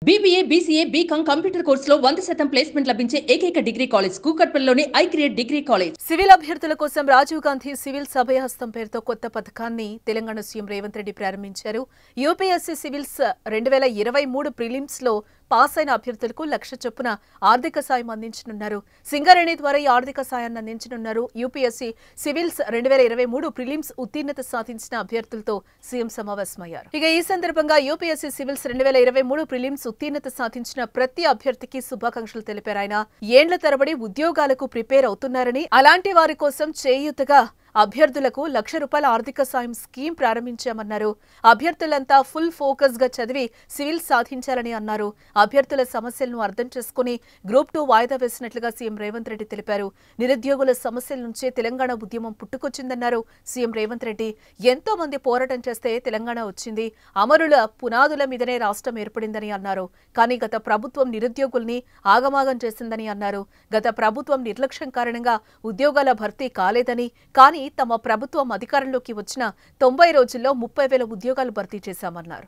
BBA, BCA, BCom computer కోర్సులో 100% placement లభించే ఏకైక డిగ్రీ కాలేజ్ కూకట్పల్లిలోని ఐక్రియేట్ డిగ్రీ కాలేజ్. సివిల్ అభ్యర్థుల కోసం రాజీవ్ గాంధీ సివిల్ అభయహస్తం పేరుతో కొత్త పథకాన్ని తెలంగాణ సీఎం రేవంత్ రెడ్డి ప్రారంభించారు. యూపీఎస్సీ సివిల్స్ 2023 ప్రిలిమ్స్ లో పాస్ అయిన అభ్యర్థులకు 1,00,000 చొప్పున ఆర్థిక సాయం అందించనున్నారు. సింగరేణి ద్వారా ఈ ఆర్థిక సాయాన్ని అందించనున్నారు. యూపీఎస్సీ సివిల్స్ 2023 ప్రిలిమ్స్ ఉత్తీర్ణత సాధించిన అభ్యర్థులతో సీఎం సమావేశమయ్యారు. ఇక ఈ సందర్భంగా యూపీఎస్సీ సివిల్స్ 2023 ప్రిలిమ్స్ ఉత్తీర్ణత సాధించిన ప్రతి అభ్యర్థికి శుభాకాంక్షలు తెలిపారు. ఆయన ఏండ్ల తరబడి ఉద్యోగాలకు ప్రిపేర్ అవుతున్నారని, అలాంటి వారి కోసం చేయూతగా అభ్యర్థులకు 1,00,000 రూపాయల ఆర్థిక సాయం స్కీమ్ ప్రారంభించామన్నారు. అభ్యర్థులంతా ఫుల్ ఫోకస్ గా చదివి సివిల్ సాధించాలని అన్నారు. అభ్యర్థుల సమస్యలను అర్థం చేసుకుని గ్రూప్ 2 వాయిదా వేసినట్లుగా సీఎం రేవంత్ రెడ్డి తెలిపారు. నిరుద్యోగుల సమస్యల నుంచే తెలంగాణ ఉద్యమం పుట్టుకొచ్చిందన్నారు సీఎం రేవంత్ రెడ్డి. ఎంతో మంది పోరాటం చేస్తే తెలంగాణ వచ్చింది. అమరుల పునాదుల మీదనే రాష్ట్రం ఏర్పడిందని అన్నారు. కానీ గత ప్రభుత్వం నిరుద్యోగుల్ని ఆగమాగం చేసిందని అన్నారు. గత ప్రభుత్వం నిర్లక్ష్యం కారణంగా ఉద్యోగాల భర్తీ కాలేదని, కానీ తమ ప్రభుత్వం అధికారంలోకి వచ్చిన 90 రోజుల్లో 30,000 ఉద్యోగాలు భర్తీ చేశామన్నారు.